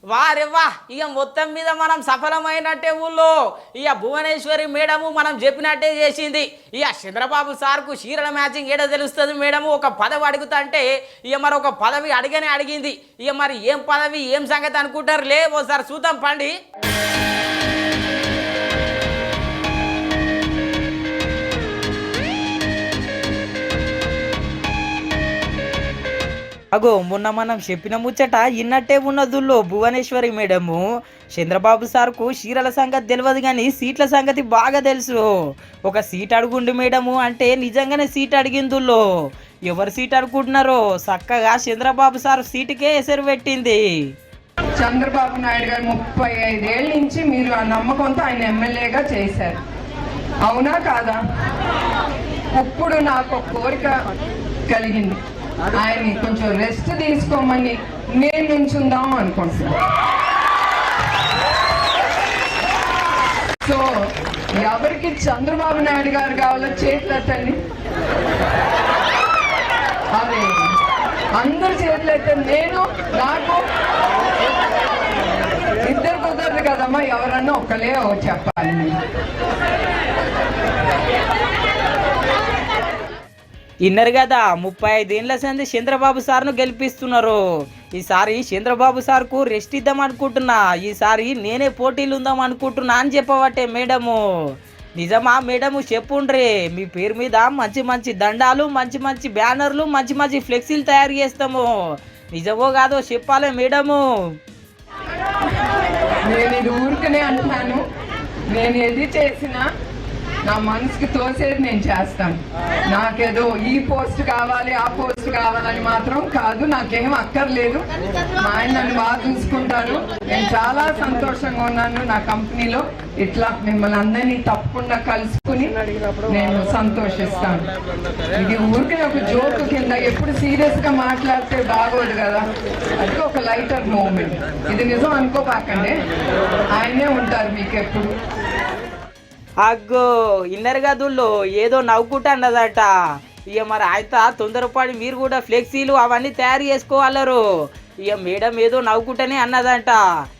వారెవ్వా ఇక మొత్తం మీద మనం సఫలమైనట్టే ఊళ్ళో ఇక భువనేశ్వరి మేడము మనం చెప్పినట్టే చేసింది. ఇక చంద్రబాబు సార్కు చీరల మ్యాచింగ్ ఏడో తెలుస్తుంది మేడము. ఒక పదవి అడుగుతుంటే ఇక మరి ఒక పదవి అడిగనే అడిగింది. ఇక మరి ఏం పదవి ఏం సంగతి అనుకుంటారు లే ఓసారి చూద్దాం పండి. అగో మొన్న మనం చెప్పిన ముచ్చట ఇన్నట్టే ఉన్నదుల్లో భువనేశ్వరి మేడము చంద్రబాబు సార్కు చీరల సంగతి తెలియదు కానీ సీట్ల సంగతి బాగా తెలుసు. ఒక సీట్ అడుగుండి మేడము అంటే నిజంగానే సీట్ అడిగిందుల్లో ఎవరు సీట్ అనుకుంటున్నారో చక్కగా చంద్రబాబు సార్ సీటుకే ఎసరు పెట్టింది. చంద్రబాబు నాయుడు గారు 35 ఏళ్ళ నుంచి మీరు ఆ నమ్మకంతో ఆయన ఎమ్మెల్యేగా చేశారు, అవునా కాదా? ఇప్పుడు నాకు ఒక కోరిక కలిగింది, ఆయన్ని కొంచెం రెస్ట్ తీసుకోమని నేను నుంచుందాం అనుకుంటున్నాను. సో ఎవరికి చంద్రబాబు నాయుడు గారు కావాలో చేతులు ఎత్తండి. అదే అందరు చేతులు ఎత్తండి. నేను నాకు ఇద్దరు కుదరదు కదమ్మా, ఎవరన్నా ఒక్కలే చెప్పాలి. ఇన్నరు కదా 35 ఏళ్ళ సంది చంద్రబాబు సార్ను గెలిపిస్తున్నారు. ఈసారి చంద్రబాబు సార్కు రెస్ట్ ఇద్దాం అనుకుంటున్నా, ఈసారి నేనే పోటీలు ఉందాం అనుకుంటున్నా అని చెప్పబట్టే మేడము. నిజమా మేడము చెప్పుండ్రి, మీ పేరు మీద మంచి మంచి దండాలు, మంచి మంచి బ్యానర్లు, మంచి మంచి ఫ్లెక్సీలు తయారు చేస్తాము. నిజమో కాదో చెప్పాలి మేడము. నేను ఇది ఊరికనే అంటున్నాను, నేను ఏది చేసినా నా మనసుకి తోసేది నేను చేస్తాను. నాకేదో ఈ పోస్ట్ కావాలి ఆ పోస్ట్ కావాలని మాత్రం కాదు, నాకేం అక్కర్లేదు. మా ఆయన నన్ను బాగా చూసుకుంటారు, నేను చాలా సంతోషంగా ఉన్నాను. నా కంపెనీలో ఇట్లా మిమ్మల్ని అందరినీ తప్పకుండా కలుసుకుని నేను సంతోషిస్తాను. ఇది ఊరికి ఒక జోక్ కింద, ఎప్పుడు సీరియస్ గా మాట్లాడితే బాగోదు కదా, అది ఒక లైటర్ మూమెంట్. ఇది నిజం అనుకోపాకండి, ఆయనే ఉంటారు మీకు ఎప్పుడు. అగ్గో ఇన్నర్ గదుల్లో ఏదో నవ్వుకుంటా అన్నదట. ఇక మరి అయితే తొందరపడి మీరు కూడా ఫ్లెక్సీలు అవన్నీ తయారు చేసుకోవాలరు. ఇక మేడం ఏదో నవ్వుకుంటేనే అన్నదంట.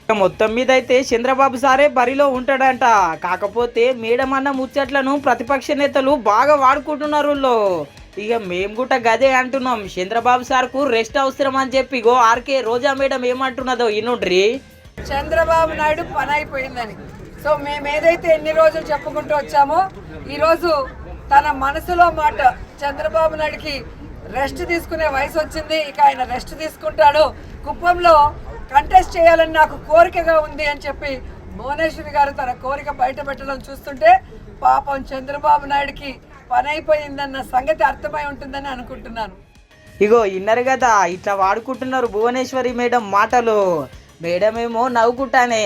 ఇక మొత్తం మీద అయితే చంద్రబాబు సారే బరిలో ఉంటాడంట. కాకపోతే మేడం అన్న ముచ్చట్లను ప్రతిపక్ష నేతలు బాగా వాడుకుంటున్నారు. ఇక మేము కూడా గదే అంటున్నాం, చంద్రబాబు సార్కు రెస్ట్ అవసరం అని చెప్పి. గో ఆర్కే రోజా మేడం ఏమంటున్నదో ఇనుండ్రి. చంద్రబాబు నాయుడు పని అయిపోయిందని. సో మేము ఏదైతే ఎన్ని రోజులు చెప్పుకుంటూ వచ్చామో ఈరోజు తన మనసులో మాట, చంద్రబాబు నాయుడికి రెస్ట్ తీసుకునే వయసు వచ్చింది, ఇక ఆయన రెస్ట్ తీసుకుంటాడు. కుప్పంలో కంటెస్ట్ చేయాలని నాకు కోరికగా ఉంది అని చెప్పి భువనేశ్వరి గారు తన కోరిక బయట పెట్టడం చూస్తుంటే పాపం చంద్రబాబు నాయుడికి పని అయిపోయిందన్న సంగతి అర్థమై ఉంటుందని అనుకుంటున్నాను. ఇగో ఇన్నరు కదా ఇట్లా వాడుకుంటున్నారు భువనేశ్వరి మేడం మాటలు. మేడం ఏమో నవ్వుకుంటానే.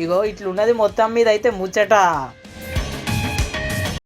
ఇగో ఇట్లున్నది మొత్తం మీద అయితే ముచ్చట.